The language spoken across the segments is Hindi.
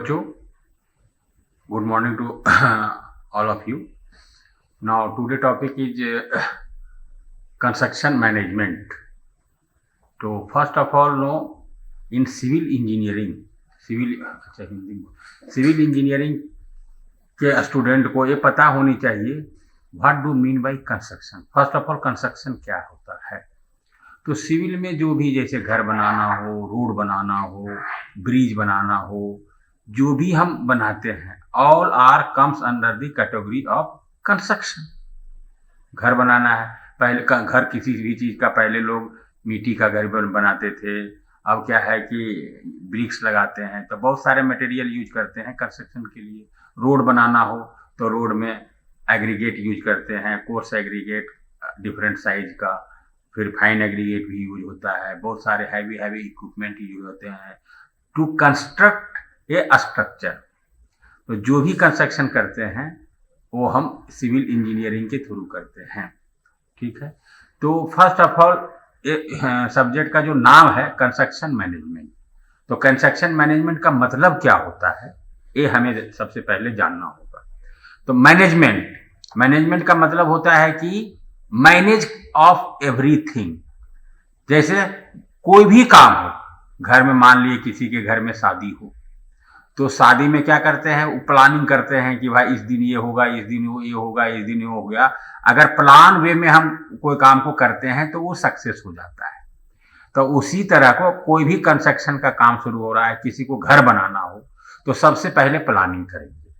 बच्चों, good morning to all of you. Now today topic is construction management. तो first of all know in civil engineering, civil engineering के स्टूडेंट को ये पता होनी चाहिए what do mean by construction. First of all construction क्या होता है। तो सिविल में जो भी जैसे घर बनाना हो, रोड बनाना हो, ब्रिज बनाना हो, जो भी हम बनाते हैं all are comes under the category of construction. घर बनाना है, पहले का घर किसी भी चीज़ का पहले लोग मिट्टी का घर बनाते थे, अब क्या है कि ब्रिक्स लगाते हैं, तो बहुत सारे मटेरियल यूज करते हैं कंस्ट्रक्शन के लिए। रोड बनाना हो तो रोड में एग्रीगेट यूज करते हैं, कोर्स एग्रीगेट डिफरेंट साइज का, फिर फाइन एग्रीगेट भी यूज होता है, बहुत सारे हैवी इक्विपमेंट यूज होते हैं टू कंस्ट्रक्ट ए स्ट्रक्चर। तो जो भी कंस्ट्रक्शन करते हैं वो हम सिविल इंजीनियरिंग के थ्रू करते हैं, ठीक है। तो फर्स्ट ऑफ ऑल सब्जेक्ट का जो नाम है कंस्ट्रक्शन मैनेजमेंट, तो कंस्ट्रक्शन मैनेजमेंट का मतलब क्या होता है ये हमें सबसे पहले जानना होगा। तो मैनेजमेंट का मतलब होता है कि मैनेज ऑफ एवरीथिंग। जैसे कोई भी काम हो, घर में मान लिए किसी के घर में शादी हो, तो शादी में क्या करते हैं, वो प्लानिंग करते हैं कि भाई इस दिन ये होगा, इस दिन ये होगा, इस दिन ये हो गया। अगर प्लान वे में हम कोई काम को करते हैं तो वो सक्सेस हो जाता है। तो उसी तरह को कोई भी कंस्ट्रक्शन का काम शुरू हो रहा है, किसी को घर बनाना हो तो सबसे पहले प्लानिंग करेंगे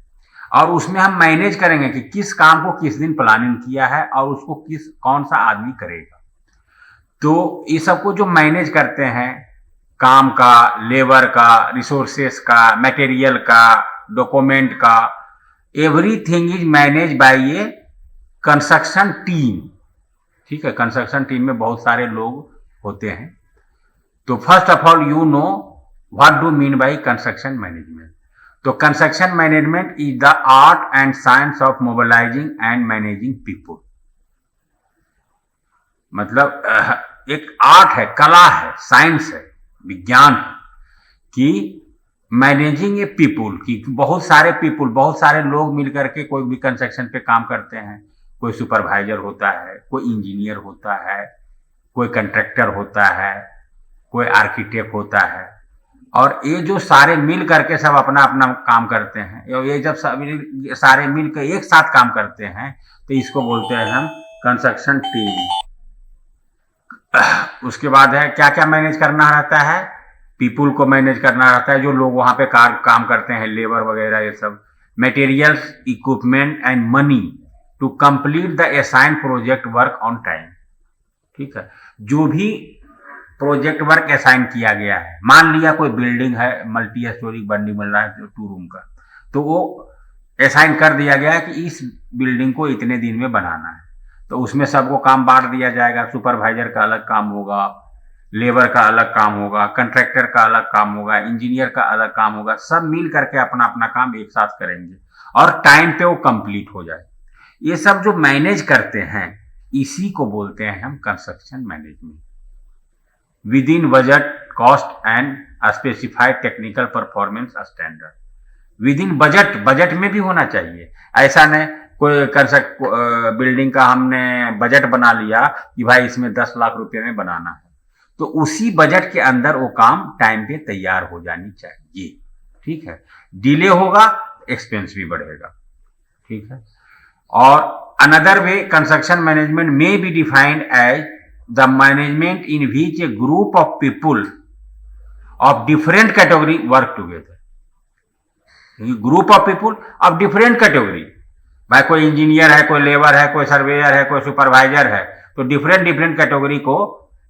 और उसमें हम मैनेज करेंगे कि किस काम को किस दिन प्लानिंग किया है और उसको कौन सा आदमी करेगा। तो ये सबको जो मैनेज करते हैं, काम का, लेबर का, रिसोर्सेस का, मटेरियल का, डॉक्यूमेंट का, everything is manage by A construction team, ठीक है। कंस्ट्रक्शन टीम में बहुत सारे लोग होते हैं। तो first of all you know what do mean by construction management. तो construction management is the art and science of mobilising and managing people. मतलब एक आर्ट है, कला है, साइंस है, विज्ञान है कि मैनेजिंग ए पीपुल, की बहुत सारे लोग मिलकर के कोई भी कंस्ट्रक्शन पे काम करते हैं। कोई सुपरवाइजर होता है, कोई इंजीनियर होता है, कोई कंट्रैक्टर होता है, कोई आर्किटेक्ट होता है, और ये जो सारे मिल करके सब अपना अपना काम करते हैं। ये जब सारे मिल कर एक साथ काम करते हैं तो इसको बोलते हैं हम कंस्ट्रक्शन टीम। उसके बाद है क्या क्या मैनेज करना रहता है, पीपुल को मैनेज करना रहता है, जो लोग वहां पे काम करते हैं, लेबर वगैरह ये सब, materials, equipment and money to complete the assign project work on time, ठीक है। जो भी प्रोजेक्ट वर्क असाइन किया गया है, मान लिया कोई बिल्डिंग है, मल्टी स्टोरी बिल्डिंग बन रहा है 2 रूम का, तो वो असाइन कर दिया गया है कि इस बिल्डिंग को इतने दिन में बनाना है। तो उसमें सबको काम बांट दिया जाएगा। सुपरवाइजर का अलग काम होगा, लेबर का अलग काम होगा, कंट्रैक्टर का अलग काम होगा, इंजीनियर का अलग काम होगा। सब मिल करके अपना अपना काम एक साथ करेंगे और टाइम पे वो कंप्लीट हो जाए। ये सब जो मैनेज करते हैं इसी को बोलते हैं हम construction management. With in budget, cost and specified technical performance standard. With in budget में भी होना चाहिए। ऐसा नहीं कोई बिल्डिंग का हमने बजट बना लिया कि भाई इसमें 10 लाख रुपए में बनाना है, तो उसी बजट के अंदर वो काम टाइम पे तैयार हो जानी चाहिए, ठीक है। डिले होगा, एक्सपेंस भी बढ़ेगा, ठीक है। और अनदर वे कंस्ट्रक्शन मैनेजमेंट में be defined as the management in which a group of people of different category work together. Group of people of different category, भाई कोई इंजीनियर है, कोई लेबर है, कोई सर्वेयर है, कोई सुपरवाइजर है, तो डिफरेंट कैटेगरी को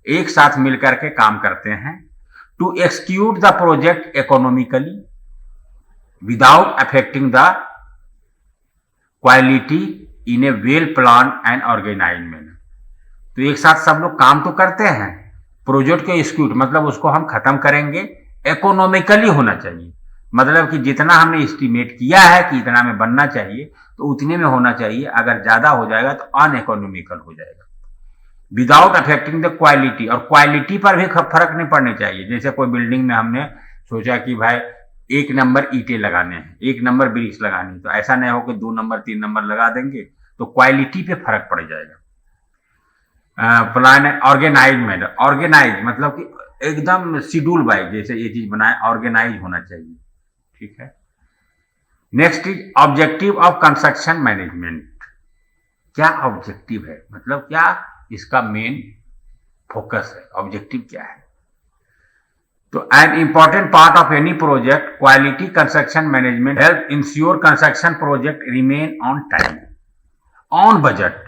एक साथ मिलकर के काम करते हैं to execute the project economically without affecting the quality in a well plan and organise manner. तो एक साथ सब लोग काम तो करते हैं, प्रोजेक्ट को एक्सिक्यूट मतलब उसको हम खत्म करेंगे, इकोनॉमिकली होना चाहिए। मतलब कि जितना हमने एस्टिमेट किया है कि इतना में बनना चाहिए तो उतने में होना चाहिए। अगर ज्यादा हो जाएगा तो अनइकोनॉमिकल हो जाएगा। विदाउट अफेक्टिंग द क्वालिटी, और क्वालिटी पर भी फर्क नहीं पड़नी चाहिए। जैसे कोई बिल्डिंग में हमने सोचा कि भाई 1 नंबर ईंटें लगाने हैं, 1 नंबर ब्रिक्स लगानी है, तो ऐसा नहीं हो कि 2 नंबर 3 नंबर लगा देंगे तो क्वालिटी पे फर्क पड़ जाएगा। प्लान ऑर्गेनाइज ऑर्गेनाइज मतलब कि एकदम शेड्यूल वाइज, जैसे ये चीज बनाए ऑर्गेनाइज होना चाहिए, ठीक है। Next is objective of construction management. क्या ऑब्जेक्टिव है, मतलब क्या इसका मेन फोकस है, ऑब्जेक्टिव क्या है। तो an important part of any project, quality construction management help ensure construction project remain on time, on budget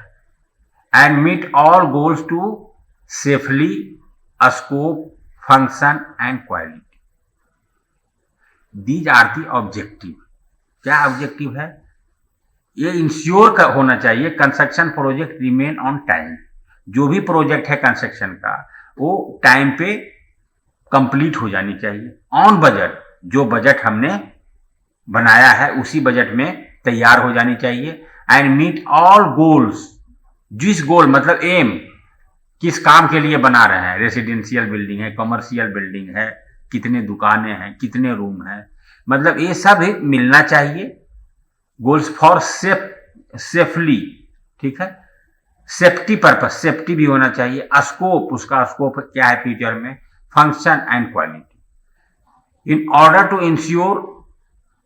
and meet all goals to safely, scope, function and quality. These are the objective. क्या ऑब्जेक्टिव है, ये इंश्योर होना चाहिए construction project remain on time. जो भी प्रोजेक्ट है कंस्ट्रक्शन का वो टाइम पे कंप्लीट हो जानी चाहिए, ऑन बजट, जो बजट हमने बनाया है उसी बजट में तैयार हो जानी चाहिए, एंड मीट ऑल गोल्स, जिस गोल मतलब एम, किस काम के लिए बना रहे हैं, रेसिडेंशियल बिल्डिंग है, कमर्शियल बिल्डिंग है, कितने दुकानें हैं, कितने रूम हैं, मतलब ये सब मिलना चाहिए। गोल्स फॉर सेफली, ठीक है, सेफ्टी पर्पस, सेफ्टी भी होना चाहिए। स्कोप, उसका स्कोप क्या है फ्यूचर में, function and quality. In order to ensure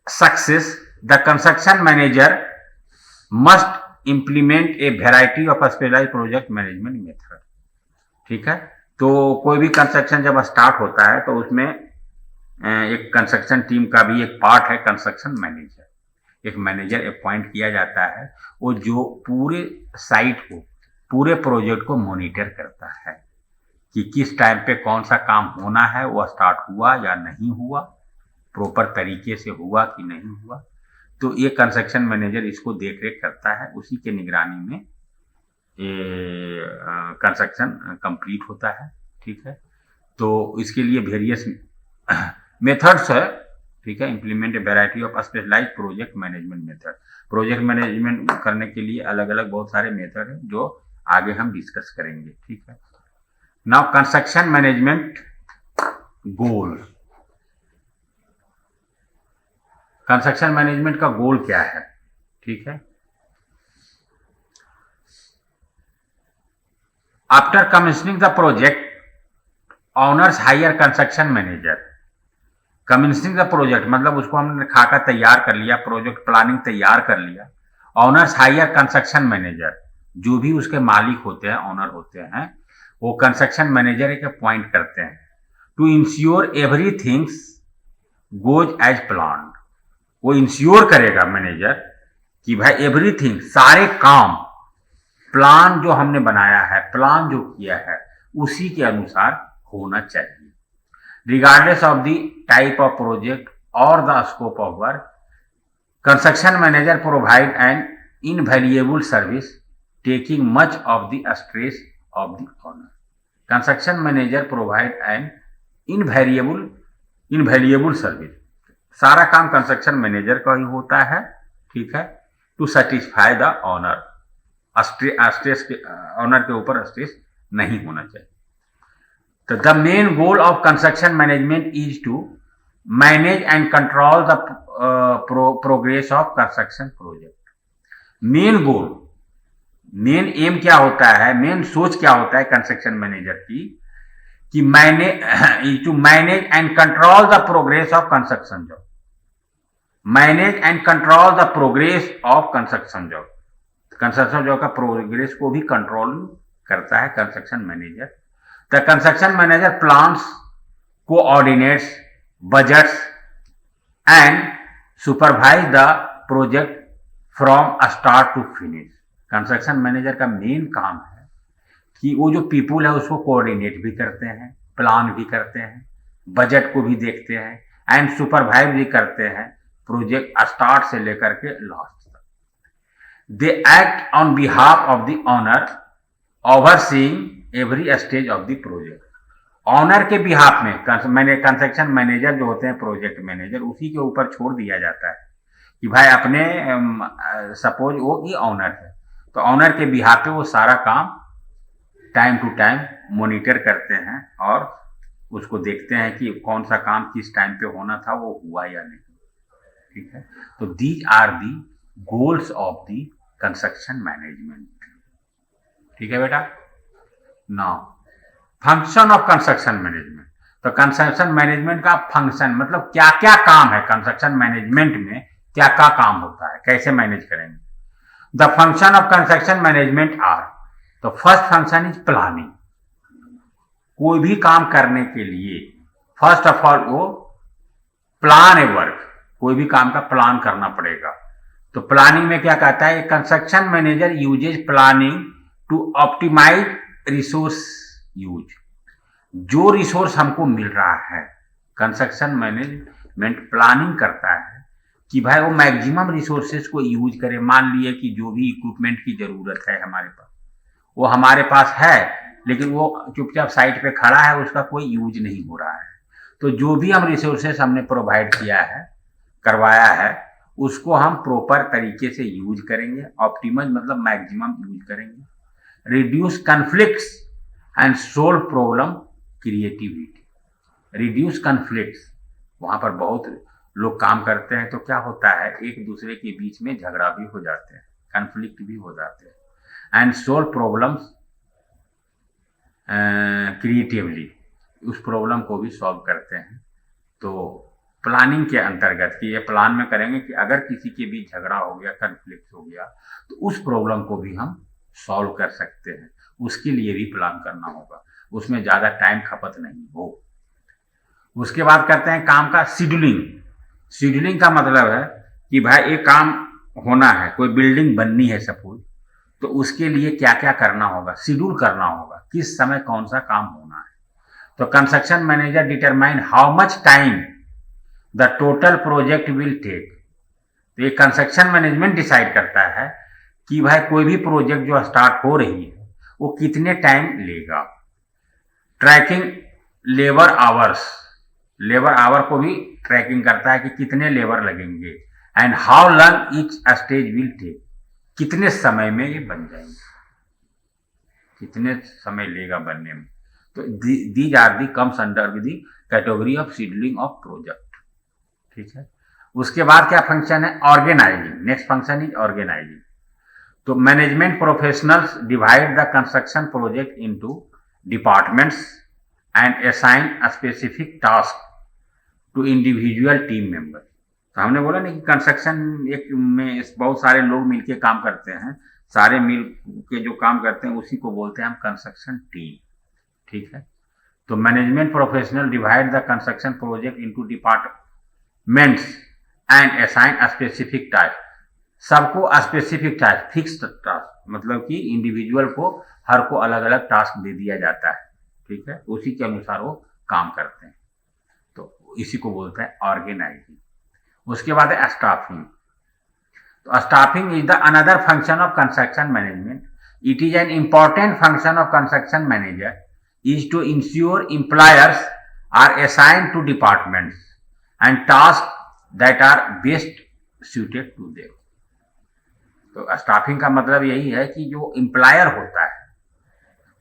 success the construction manager must implement a variety of specialised project management method, ठीक है। तो कोई भी कंस्ट्रक्शन जब स्टार्ट होता है तो उसमें एक कंस्ट्रक्शन टीम का भी एक पार्ट है कंस्ट्रक्शन मैनेजर। एक मैनेजर अपॉइंट किया जाता है, वो जो पूरे साइट को, पूरे प्रोजेक्ट को मॉनिटर करता है कि किस टाइम पे कौन सा काम होना है, वो स्टार्ट हुआ या नहीं हुआ, प्रॉपर तरीके से हुआ कि नहीं हुआ। तो ये कंस्ट्रक्शन मैनेजर इसको देख रेख करता है, उसी के निगरानी में ये कंस्ट्रक्शन कंप्लीट होता है, ठीक है। तो इसके लिए वेरियस मेथड्स है, ठीक है। Implement a variety of specialised project management method, project management करने के लिए अलग अलग बहुत सारे मेथड हैं जो आगे हम डिस्कस करेंगे, ठीक है। Now construction management goal, construction management का गोल क्या है, ठीक है। After commissioning the project, owners hire construction manager. Commissioning the project मतलब उसको हमने खाका तैयार कर लिया, प्रोजेक्ट प्लानिंग तैयार कर लिया। ऑनर्स हायर कंस्ट्रक्शन मैनेजर, जो भी उसके मालिक होते हैं, ऑनर होते हैं, वो कंस्ट्रक्शन मैनेजर एक अपॉइंट करते हैं to ensure everything's goes as plan. वो इंश्योर करेगा मैनेजर कि भाई एवरीथिंग, सारे काम, प्लान जो हमने बनाया है, प्लान जो किया है उसी के अनुसार होना चाहिए, regardless of the type of project और the scope of work. Construction manager provide an invaluable service taking much of the stress of the owner. Construction manager provide an invaluable service, सारा काम कंस्ट्रक्शन मैनेजर का ही होता है, ठीक है, to satisfy the owner. Stress के ऑनर के ऊपर स्ट्रेस नहीं होना चाहिए। तो the main goal of construction management is to manage and control the progress of construction project. Main goal, main aim क्या होता है, मेन सोच क्या होता है कंस्ट्रक्शन मैनेजर की, कि to manage and control the progress of construction job. Manage and control the progress of construction job, construction job का प्रोग्रेस को भी कंट्रोल करता है construction manager. The construction manager plans, coordinates, budgets and supervise the project from start to finish. Construction manager का मेन काम है कि वो जो पीपुल है उसको कोऑर्डिनेट भी करते हैं, प्लान भी करते हैं, बजट को भी देखते हैं, एंड सुपरवाइज भी करते हैं प्रोजेक्ट स्टार्ट से लेकर के लास्ट तक। They act on behalf of the owner, overseeing every stage of the project. Owner के बिहाफ में कंस्ट्रक्शन मैनेजर जो होते हैं, प्रोजेक्ट मैनेजर, उसी के ऊपर छोड़ दिया जाता है कि भाई अपने सपोज वो ही ऑनर है, तो ऑनर के बिहाफ पे वो सारा काम टाइम टू टाइम मॉनिटर करते हैं और उसको देखते हैं कि कौन सा काम किस टाइम पे होना था वो हुआ या नहीं। ठीक है, तो these are the goals of the construction management. ठीक है बेटा। Now function of construction management. तो कंस्ट्रक्शन मैनेजमेंट का फंक्शन मतलब क्या क्या काम है, कंस्ट्रक्शन मैनेजमेंट में क्या क्या काम होता है, कैसे मैनेज करेंगे। The function of construction management are, तो फर्स्ट फंक्शन इज प्लानिंग। कोई भी काम करने के लिए फर्स्ट ऑफ ऑल वो प्लान ए वर्क, कोई भी काम का प्लान करना पड़ेगा। तो प्लानिंग में क्या कहता है, construction manager uses planning to optimise resource use. जो रिसोर्स हमको मिल रहा है, कंस्ट्रक्शन मैनेजमेंट प्लानिंग करता है कि भाई वो मैक्सिमम रिसोर्सेज को यूज करे। मान लिए कि जो भी इक्विपमेंट की जरूरत है हमारे पास, वो हमारे पास है, लेकिन वो चुपचाप साइट पे खड़ा है, उसका कोई यूज नहीं हो रहा है। तो जो भी हम रिसोर्सेज हमने प्रोवाइड किया है, करवाया है, उसको हम प्रॉपर तरीके से यूज करेंगे। ऑप्टिमम मतलब मैक्सिमम यूज करेंगे। Reduce conflicts and solve problem creativity. Reduce conflicts, वहां पर बहुत लोग काम करते हैं तो क्या होता है, एक दूसरे के बीच में झगड़ा भी हो जाते हैं, कन्फ्लिक्ट भी हो जाते हैं। एंड सोल्व प्रॉब्लम्स क्रिएटिवली, उस प्रॉब्लम को भी सॉल्व करते हैं। तो प्लानिंग के अंतर्गत कि ये प्लान में करेंगे कि अगर किसी के बीच झगड़ा हो गया, कन्फ्लिक्ट हो गया, तो उस प्रॉब्लम को भी हम सॉल्व कर सकते हैं। उसके लिए भी प्लान करना होगा, उसमें ज़्यादा टाइम खपत नहीं हो। उसके बाद करते हैं काम का शेड्यूलिंग। शेड्यूलिंग का मतलब है कि भाई एक काम होना है, कोई बिल्डिंग बननी है सपोज, तो उसके लिए क्या क्या करना होगा, शेड्यूल करना होगा, किस समय कौन सा काम होना है। तो construction manager determine how much time the total project will take. तो ये कंस्ट्रक्शन मैनेजमेंट डिसाइड करता है कि भाई कोई भी प्रोजेक्ट जो स्टार्ट हो रही है वो कितने टाइम लेगा। Tracking labour hours, labour hour को भी ट्रैकिंग करता है कि कितने लेबर लगेंगे। And how long each stage will take, कितने समय में ये बन जाएंगे, कितने समय लेगा बनने में। तो these are the comes under the category of scheduling of project. ठीक है। उसके बाद क्या फंक्शन है, organising. Next function is organising. तो management professionals divide the construction project into departments and assign a specific task to individual team member. तो हमने बोला ना कि कंस्ट्रक्शन एक में बहुत सारे लोग मिलके काम करते हैं, सारे मिल के जो काम करते हैं उसी को बोलते हैं हम कंस्ट्रक्शन टीम। ठीक है। तो management professional divide the construction project into departments and assign a specific task. सबको स्पेसिफिक टास्क, फिक्स टास्क, मतलब कि इंडिविजुअल को हर को अलग अलग टास्क दे दिया जाता है। ठीक है, उसी के अनुसार वो काम करते हैं। तो इसी को बोलते हैं ऑर्गेनाइजिंग। उसके बाद है स्टाफिंग। तो staffing is the another function of construction management. It is an important function of construction manager is to ensure employers are assigned to departments and task that are best suited to them। तो स्टाफिंग का मतलब यही है कि जो एम्प्लॉयर होता है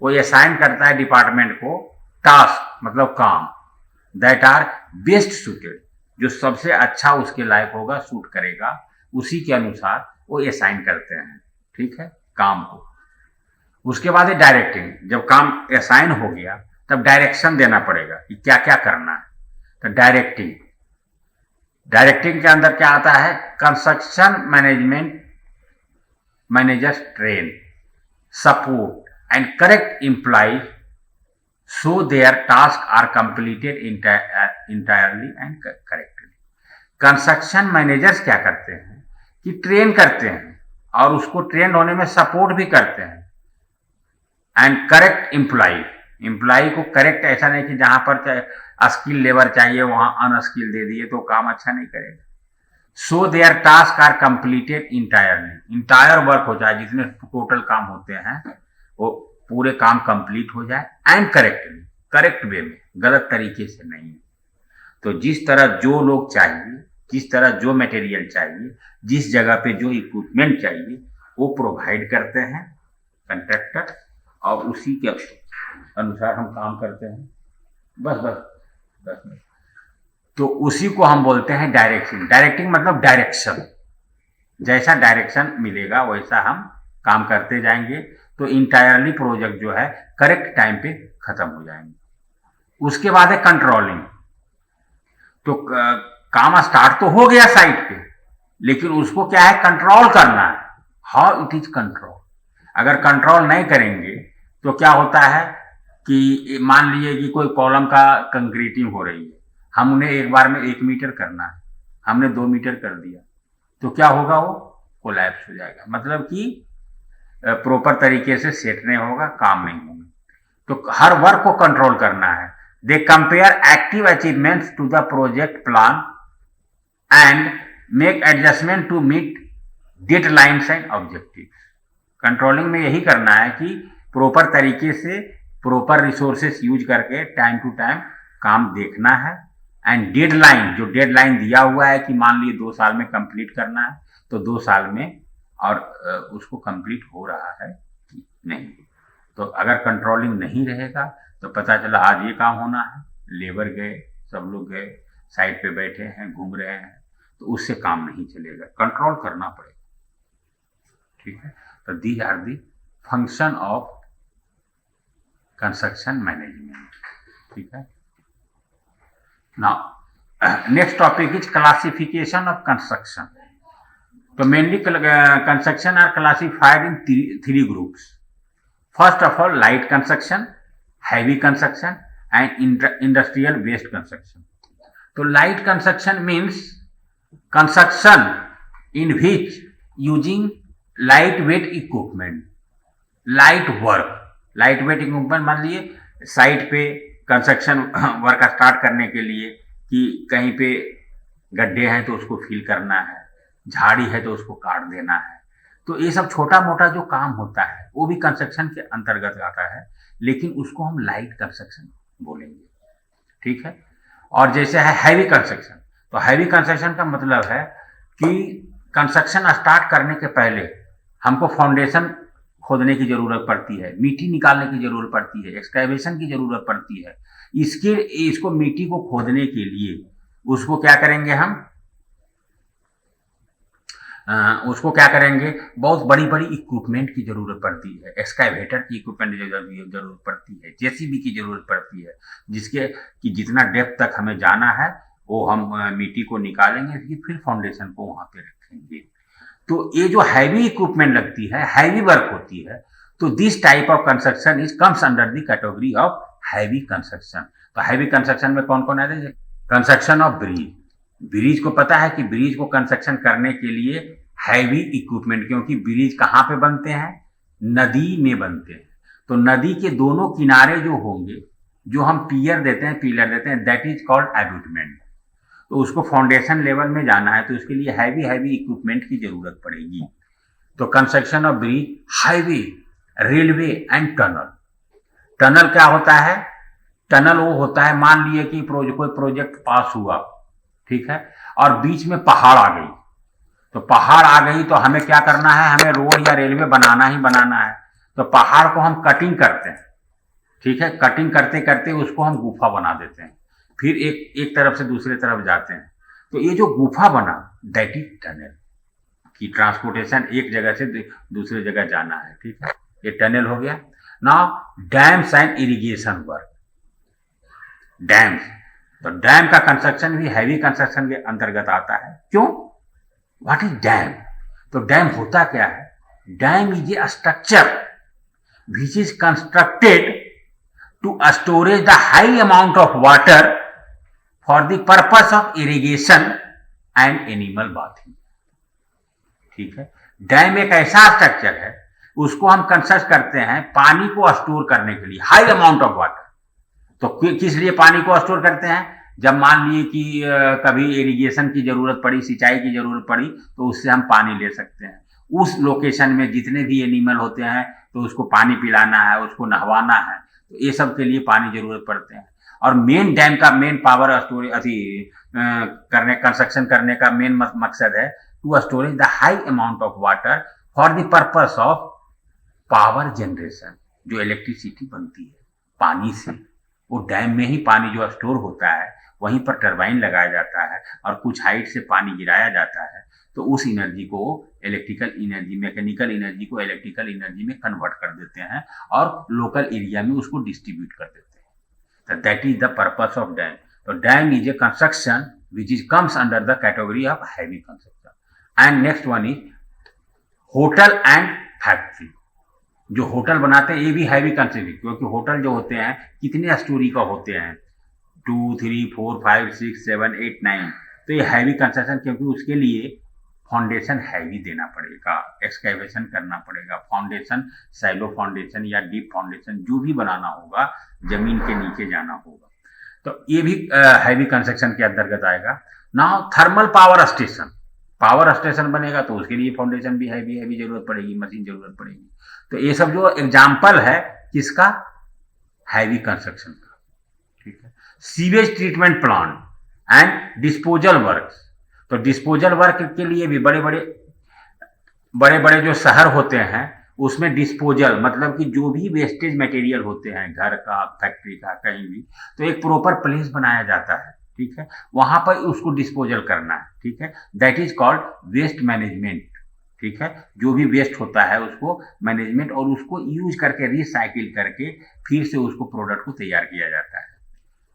वो असाइन करता है डिपार्टमेंट को टास्क, मतलब काम, दैट आर बेस्ट सुटेड, जो सबसे अच्छा उसके लायक होगा, सूट करेगा, उसी के अनुसार वो असाइन करते हैं। ठीक है, काम को। उसके बाद है डायरेक्टिंग। जब काम असाइन हो गया तब डायरेक्शन देना पड़ेगा कि क्या क्या करना है। तो डायरेक्टिंग, डायरेक्टिंग के अंदर क्या आता है, construction management managers train, support and correct employ so their task are completed entirely and correctly. Construction managers क्या करते हैं कि ट्रेन करते हैं और उसको ट्रेन होने में सपोर्ट भी करते हैं। एंड करेक्ट एम्प्लॉय, एम्प्लॉय को करेक्ट, ऐसा नहीं कि जहां पर स्किल लेबर चाहिए वहां अनस्किल दे दिए तो काम अच्छा नहीं करेगा। So their task are completed entirely, entire work हो जाए, जितने टोटल काम होते हैं वो पूरे काम कंप्लीट हो जाए। एंड करेक्टली, करेक्ट वे में, गलत तरीके से नहीं। तो जिस तरह जो लोग चाहिए, जिस तरह जो मटेरियल चाहिए, जिस जगह पे जो इक्विपमेंट चाहिए वो प्रोवाइड करते हैं कंट्रैक्टर, और उसी के अनुसार हम काम करते हैं। बस बस बस बस। तो उसी को हम बोलते हैं डायरेक्टिंग। डायरेक्टिंग मतलब डायरेक्शन, जैसा डायरेक्शन मिलेगा वैसा हम काम करते जाएंगे, तो इंटायरली प्रोजेक्ट जो है करेक्ट टाइम पे खत्म हो जाएंगे। उसके बाद है कंट्रोलिंग। तो काम स्टार्ट तो हो गया साइट पे, लेकिन उसको क्या है, कंट्रोल करना है। How it is control. अगर कंट्रोल नहीं करेंगे तो क्या होता है कि मान लीजिए कि कोई कॉलम का कंक्रीटिंग हो रही है, हम उन्हें एक बार में 1 मीटर करना है, हमने 2 मीटर कर दिया, तो क्या होगा, वो कोलैप्स हो जाएगा। मतलब कि प्रॉपर तरीके से सेट नहीं होगा, काम नहीं होगा। तो हर वर्क को कंट्रोल करना है। They compare active achievements to the project plan and make adjustment to meet deadlines and objective. Controlling में यही करना है कि प्रॉपर तरीके से प्रॉपर रिसोर्सेस यूज करके टाइम टू टाइम काम देखना है। एंड डेडलाइन, जो डेडलाइन दिया हुआ है कि मान लीजिए 2 साल में कंप्लीट करना है, तो 2 साल में और उसको कंप्लीट हो रहा है कि नहीं। तो अगर कंट्रोलिंग नहीं रहेगा तो पता चला आज ये काम होना है, लेबर गए, सब लोग गए, साइड पे बैठे हैं, घूम रहे हैं, तो उससे काम नहीं चलेगा, कंट्रोल करना पड़ेगा। ठीक है, तो these are the function of construction management. ठीक है, now next topic is classification of construction. तो mainly construction are classified in 3 groups. First of all, light construction, heavy construction, and industrial waste construction. So light construction means construction in which using lightweight equipment, light work, lightweight equipment मान लीजिए साइट पे कंस्ट्रक्शन वर्क स्टार्ट करने के लिए कि कहीं पे गड्ढे हैं तो उसको फिल करना है, झाड़ी है तो उसको काट देना है, तो ये सब छोटा मोटा जो काम होता है वो भी कंस्ट्रक्शन के अंतर्गत आता है, लेकिन उसको हम लाइट कंस्ट्रक्शन बोलेंगे। ठीक है, और जैसे है हैवी कंस्ट्रक्शन, तो हैवी कंस्ट्रक्शन का मतलब है कि कंस्ट्रक्शन स्टार्ट करने के पहले हमको फाउंडेशन खोदने की जरूरत पड़ती है, मिट्टी निकालने की जरूरत पड़ती है, एक्सकैवेशन की जरूरत पड़ती है। इसको मिट्टी को खोदने के लिए उसको क्या करेंगे हम, उसको क्या करेंगे, बहुत बड़ी बड़ी इक्विपमेंट की जरूरत पड़ती है, एक्सकैवेटर की इक्विपमेंट की जरूरत पड़ती है, जेसीबी की जरूरत पड़ती है, जिसके कि जितना डेप्थ तक हमें जाना है वो हम मिट्टी को निकालेंगे, फिर फाउंडेशन को वहां पे रखेंगे। तो ये जो हैवी इक्विपमेंट लगती है, हैवी वर्क होती है, तो this type of construction is comes under the category of heavy construction. तो हैवी कंस्ट्रक्शन में कौन कौन आते हैं, कंस्ट्रक्शन ऑफ ब्रिज। ब्रिज को पता है कि ब्रिज को कंस्ट्रक्शन करने के लिए हैवी इक्विपमेंट, क्योंकि ब्रिज कहाँ पे बनते हैं, नदी में बनते हैं। तो नदी के दोनों किनारे जो होंगे, जो हम पिलर देते हैं, दैट इज कॉल्ड एबुटमेंट। तो उसको फाउंडेशन लेवल में जाना है तो उसके लिए हैवी इक्विपमेंट की जरूरत पड़ेगी। तो construction of bridge, highway, railway and tunnel. Tunnel क्या होता है, टनल वो होता है, मान लिए कि कोई प्रोजेक्ट पास हुआ, ठीक है, और बीच में पहाड़ आ गई, तो पहाड़ आ गई तो हमें क्या करना है, हमें रोड या रेलवे बनाना ही बनाना है। तो पहाड़ को हम कटिंग करते हैं, ठीक है, कटिंग करते करते उसको हम गुफा बना देते हैं, फिर एक तरफ से दूसरे तरफ जाते हैं। तो ये जो गुफा बना, दैट इज टनल, की ट्रांसपोर्टेशन एक जगह से दूसरे जगह जाना है। ठीक है, ये टनल हो गया। Now dams and irrigation work. Dams, तो डैम का कंस्ट्रक्शन भी हैवी कंस्ट्रक्शन के अंतर्गत आता है। क्यों, व्हाट इज डैम? तो डैम होता क्या है, dam is a structure which is constructed to storage the high amount of water for the purpose of irrigation and animal bathing. ठीक है, डैम एक ऐसा स्ट्रक्चर है, उसको हम कंस्ट्रक्ट करते हैं पानी को स्टोर करने के लिए, हाई अमाउंट ऑफ वाटर। तो किस लिए पानी को स्टोर करते हैं, जब मान लिए कि कभी इरिगेशन की जरूरत पड़ी, सिंचाई की जरूरत पड़ी, तो उससे हम पानी ले सकते हैं। उस लोकेशन में जितने भी एनिमल होते हैं तो उसको पानी पिलाना है, उसको नहवाना है, तो ये सब के लिए पानी जरूरत पड़ते हैं। और मेन डैम का मेन पावर स्टोरेज करने, कंस्ट्रक्शन करने का मेन मकसद है to storage the high amount of water for the purpose of power generation. जो इलेक्ट्रिसिटी बनती है पानी से, वो डैम में ही पानी जो स्टोर होता है वहीं पर टरबाइन लगाया जाता है और कुछ हाइट से पानी गिराया जाता है, तो उस एनर्जी को इलेक्ट्रिकल एनर्जी, मैकेनिकल एनर्जी को इलेक्ट्रिकल एनर्जी में कन्वर्ट कर देते हैं और लोकल एरिया में उसको डिस्ट्रीब्यूट कर देते हैं। तो that is the purpose of dam. तो dam is a construction which is comes under the category of heavy construction. And next one is hotel and factory. जो होटल बनाते हैं ये भी हैवी कंस्ट्रक्शन, क्योंकि होटल जो होते हैं कितने स्टोरी का होते हैं, 2, 3, 4, 5, 6, 7, 8, 9। तो ये हैवी कंस्ट्रक्शन, क्योंकि उसके लिए फाउंडेशन हैवी देना पड़ेगा, एक्सकेवेशन करना पड़ेगा, फाउंडेशन सैलो फाउंडेशन या डीप फाउंडेशन जो भी बनाना होगा, जमीन के नीचे जाना होगा, तो ये भी हैवी कंस्ट्रक्शन के अंतर्गत आएगा। Now thermal power station, power station बनेगा तो उसके लिए फाउंडेशन भी हैवी जरूरत पड़ेगी, मशीन जरूरत पड़ेगी। तो ये सब जो एग्जाम्पल है किसका, हैवी कंस्ट्रक्शन का, ठीक है। Sewage treatment plant and disposal work. तो डिस्पोजल वर्क के लिए भी बड़े बड़े जो शहर होते हैं उसमें डिस्पोजल मतलब कि जो भी वेस्टेज मटेरियल होते हैं घर का, फैक्ट्री का, कहीं भी, तो एक प्रॉपर प्लेस बनाया जाता है, ठीक है, वहां पर उसको डिस्पोजल करना है, ठीक है। That is called waste management, ठीक है। जो भी वेस्ट होता है उसको मैनेजमेंट और उसको यूज करके रिसाइकिल करके फिर से उसको प्रोडक्ट को तैयार किया जाता है।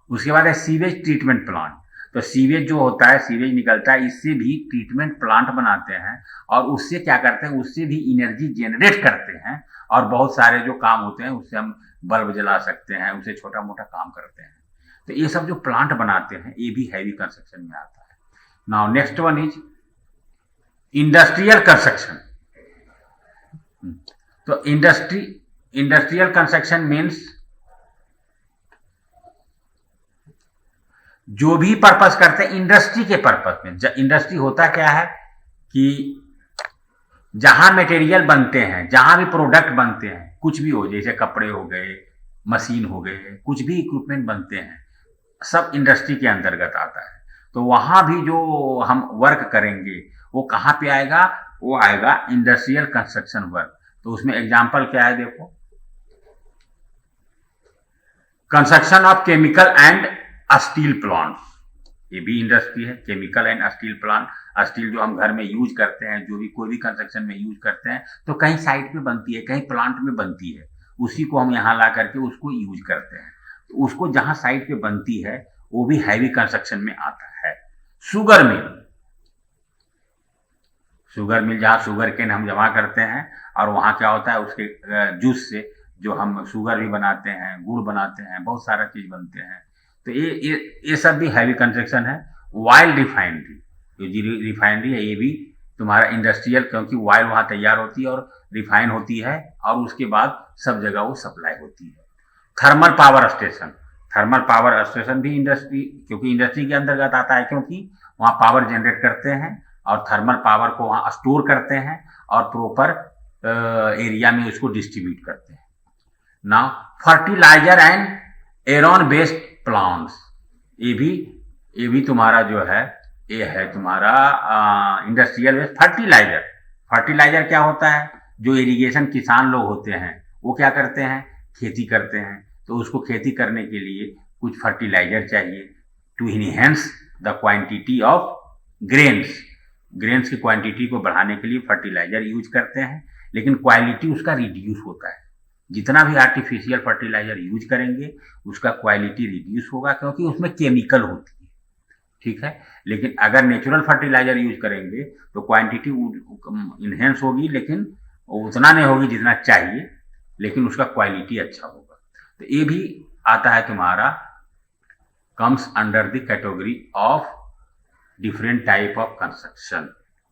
उसके बाद है सीवेज ट्रीटमेंट प्लांट। तो सीवेज जो होता है, सीवेज निकलता है, इससे भी ट्रीटमेंट प्लांट बनाते हैं और उससे क्या करते हैं, उससे भी एनर्जी जनरेट करते हैं और बहुत सारे जो काम होते हैं उससे हम बल्ब जला सकते हैं, उससे छोटा मोटा काम करते हैं। तो ये सब जो प्लांट बनाते हैं ये भी हैवी कंस्ट्रक्शन में आता है। Now next one is industrial construction. तो इंडस्ट्रियल कंस्ट्रक्शन मीन्स जो भी पर्पस करते हैं इंडस्ट्री के पर्पस में। इंडस्ट्री होता क्या है कि जहां मटेरियल बनते हैं, जहां भी प्रोडक्ट बनते हैं, कुछ भी हो, जैसे कपड़े हो गए, मशीन हो गए, कुछ भी इक्विपमेंट बनते हैं, सब इंडस्ट्री के अंतर्गत आता है। तो वहां भी जो हम वर्क करेंगे वो कहाँ पे आएगा, वो आएगा इंडस्ट्रियल कंस्ट्रक्शन वर्क। तो उसमें एग्जांपल क्या है, देखो, construction of chemical and steel plant, ये भी इंडस्ट्री है। Chemical and steel plant, steel जो हम घर में यूज करते हैं, जो भी कोई भी कंस्ट्रक्शन में यूज करते हैं, तो कहीं साइट पे बनती है, कहीं प्लांट में बनती है, उसी को हम यहाँ ला करके उसको यूज करते हैं। तो उसको जहां साइट पे बनती है वो भी हैवी कंस्ट्रक्शन में आता है। शुगर मिल जहाँ शुगर केन हम जमा करते हैं और वहाँ क्या होता है, उसके जूस से जो हम शुगर भी बनाते हैं, गुड़ बनाते हैं, बहुत सारा चीज बनते हैं। तो ये सब भी हैवी कंस्ट्रक्शन है। ऑयल रिफाइनरी, जो रिफाइनरी है ये भी तुम्हारा इंडस्ट्रियल, क्योंकि ऑयल वहाँ तैयार होती है और रिफाइन होती है और उसके बाद सब जगह वो सप्लाई होती है। थर्मल पावर स्टेशन भी इंडस्ट्री, क्योंकि इंडस्ट्री के अंतर्गत आता है, क्योंकि वहाँ पावर जनरेट करते हैं और थर्मल पावर को वहाँ स्टोर करते हैं और प्रॉपर एरिया में उसको डिस्ट्रीब्यूट करते हैं। Now fertiliser and iron based plants, ये भी तुम्हारा जो है, ये है तुम्हारा इंडस्ट्रियल वेस्ट। फर्टिलाइजर क्या होता है, जो इरिगेशन किसान लोग होते हैं वो क्या करते हैं, खेती करते हैं, तो उसको खेती करने के लिए कुछ फर्टिलाइजर चाहिए to enhance the quantity of grains की क्वांटिटी को बढ़ाने के लिए फर्टिलाइजर यूज करते हैं, लेकिन क्वालिटी उसका रिड्यूस होता है। जितना भी आर्टिफिशियल फर्टिलाइजर यूज करेंगे उसका क्वालिटी रिड्यूस होगा, क्योंकि उसमें केमिकल होती है, ठीक है। लेकिन अगर नेचुरल फर्टिलाइजर यूज करेंगे तो क्वांटिटी इनहेंस होगी, लेकिन उतना नहीं होगी जितना चाहिए, लेकिन उसका क्वालिटी अच्छा होगा। तो ये भी आता है तुम्हारा, comes under the category of different type of construction.